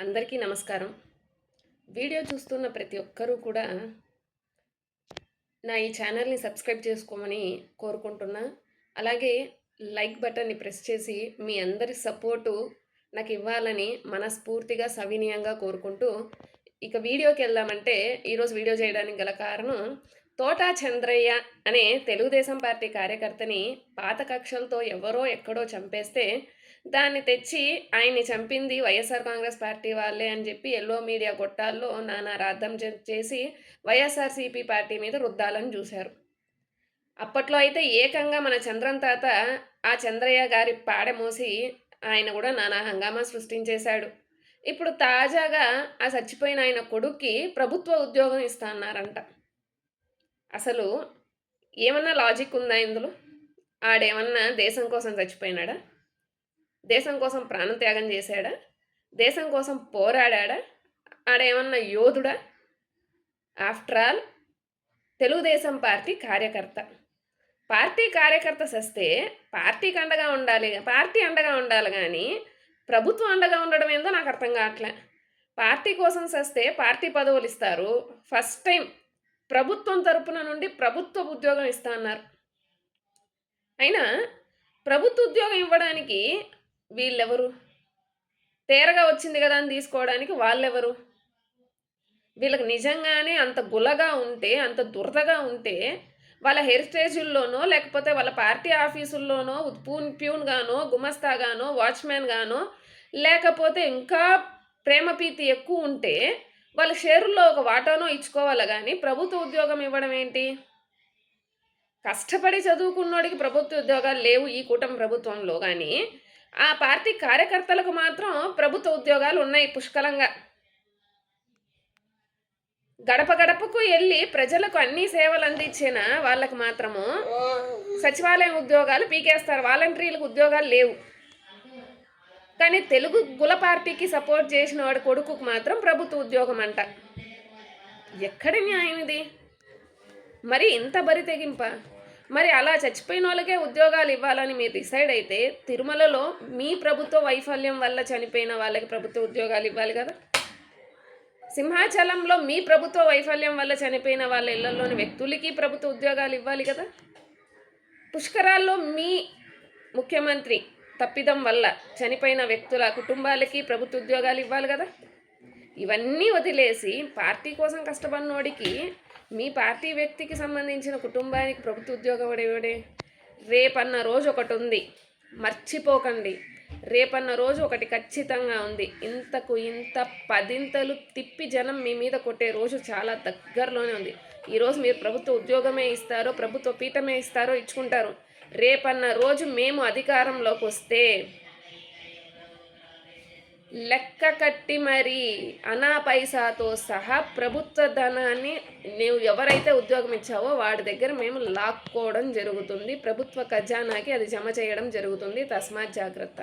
అందరికీ నమస్కారం. వీడియో చూస్తున్న ప్రతి ఒక్కరూ కూడా నా ఈ ఛానల్‌ని సబ్స్క్రైబ్ చేసుకోమని కోరుకుంటున్నా. అలాగే లైక్ బటన్‌ని ప్రెస్ చేసి మీ అందరి సపోర్టు నాకివ్వాలని మనస్ఫూర్తిగా సవినయంగా కోరుకుంటూ, ఇక వీడియోకెళ్దామంటే ఈరోజు వీడియో చేయడానికి గల కారణం తోటా చంద్రయ్య అనే తెలుగుదేశం పార్టీ కార్యకర్తని పాత కక్షలతో ఎవరో ఎక్కడో చంపేస్తే దాన్ని తెచ్చి ఆయన్ని చంపింది వైఎస్ఆర్ కాంగ్రెస్ పార్టీ వాళ్ళే అని చెప్పి ఎల్లో మీడియా గొట్టాల్లో నానా రాద్దం చేసి వైఎస్ఆర్సీపీ పార్టీ మీద రుద్దాలని చూశారు. అప్పట్లో అయితే ఏకంగా మన చంద్రన్ తాత ఆ చంద్రయ్య గారి పాడ మోసి ఆయన కూడా నానా హంగామా సృష్టించేశాడు. ఇప్పుడు తాజాగా ఆ చచ్చిపోయిన ఆయన కొడుక్కి ప్రభుత్వ ఉద్యోగం ఇస్తా అన్నారంట. అసలు ఏమన్నా లాజిక్ ఉందా ఇందులో? ఆడేమన్నా దేశం కోసం చచ్చిపోయినాడా? దేశం కోసం ప్రాణత్యాగం చేశాడా? దేశం కోసం పోరాడా? ఆడేమన్నా యోధుడా? ఆఫ్టర్ ఆల్ తెలుగుదేశం పార్టీ కార్యకర్త. పార్టీ కార్యకర్త సస్తే పార్టీకి అండగా ఉండాలి, పార్టీ అండగా ఉండాలి కానీ ప్రభుత్వం అండగా ఉండడం ఏందో నాకు అర్థం కావట్లే. పార్టీ కోసం సస్తే పార్టీ పదవులు ఇస్తారు. ఫస్ట్ టైం ప్రభుత్వం తరపున నుండి ప్రభుత్వ ఉద్యోగం ఇస్తా అన్నారు. అయినా ప్రభుత్వ ఉద్యోగం ఇవ్వడానికి వీళ్ళెవరు? తేరగా వచ్చింది కదా అని తీసుకోవడానికి వాళ్ళెవరు? వీళ్ళకి నిజంగానే అంత గులగా ఉంటే, అంత దురదగా ఉంటే వాళ్ళ హెరిటేజుల్లోనో లేకపోతే వాళ్ళ పార్టీ ఆఫీసుల్లోనో ప్యూన్గానో గుమస్తాగానో వాచ్మెన్గానో లేకపోతే ఇంకా ప్రేమపీతి ఎక్కువ ఉంటే వాళ్ళ షేరుల్లో ఒక వాటానో ఇచ్చుకోవాలి కానీ ప్రభుత్వ ఉద్యోగం ఇవ్వడం ఏంటి? కష్టపడి చదువుకున్నోడికి ప్రభుత్వ ఉద్యోగాలు లేవు ఈ కూటమి ప్రభుత్వంలో, కానీ ఆ పార్టీ కార్యకర్తలకు మాత్రం ప్రభుత్వ ఉద్యోగాలు ఉన్నాయి పుష్కలంగా. గడప గడపకు వెళ్ళి ప్రజలకు అన్ని సేవలు అందించిన వాళ్ళకు మాత్రము సచివాలయం ఉద్యోగాలు పీకేస్తారు. వాలంటీర్లకు ఉద్యోగాలు లేవు. కానీ తెలుగు కుల పార్టీకి సపోర్ట్ చేసిన వాడి కొడుకుకు మాత్రం ప్రభుత్వ ఉద్యోగం అంట. ఎక్కడి న్యాయం ఇది? మరి ఇంత బరి తెగింప? మరి అలా చచ్చిపోయిన వాళ్ళకే ఉద్యోగాలు ఇవ్వాలని మీరు డిసైడ్ అయితే తిరుమలలో మీ ప్రభుత్వ వైఫల్యం వల్ల చనిపోయిన వాళ్ళకి ప్రభుత్వ ఉద్యోగాలు ఇవ్వాలి కదా. సింహాచలంలో మీ ప్రభుత్వ వైఫల్యం వల్ల చనిపోయిన వాళ్ళ ఇళ్లలోని వ్యక్తులకి ప్రభుత్వ ఉద్యోగాలు ఇవ్వాలి కదా. పుష్కరాల్లో మీ ముఖ్యమంత్రి తప్పిదం వల్ల చనిపోయిన వ్యక్తుల కుటుంబాలకి ప్రభుత్వ ఉద్యోగాలు ఇవ్వాలి కదా. ఇవన్నీ వదిలేసి పార్టీ కోసం కష్టపడినోడికి మీ పార్టీ వ్యక్తికి సంబంధించిన కుటుంబానికి ప్రభుత్వ ఉద్యోగం ఇవ్వడే? రేపన్న రోజు ఒకటి ఉంది, మర్చిపోకండి. రేపన్న రోజు ఒకటి ఖచ్చితంగా ఉంది. ఇంతకు ఇంత పదింతలు తిప్పి జనం మీ మీద కొట్టే రోజు చాలా దగ్గరలోనే ఉంది. ఈరోజు మీరు ప్రభుత్వ ఉద్యోగమే ఇస్తారో ప్రభుత్వ పీఠమే ఇస్తారో ఇచ్చుకుంటారు. రేపన్న రోజు మేము అధికారంలోకి వస్తే లెక్క కట్టి మరి అనా పైసాతో సహా ప్రభుత్వ ధనాన్ని నువ్వు ఎవరైతే ఉద్యోగం ఇచ్చావో వాడి దగ్గర మేము లాక్కోవడం జరుగుతుంది. ప్రభుత్వ ఖజానాకి అది జమ చేయడం జరుగుతుంది. తస్మాత్ జాగ్రత్త.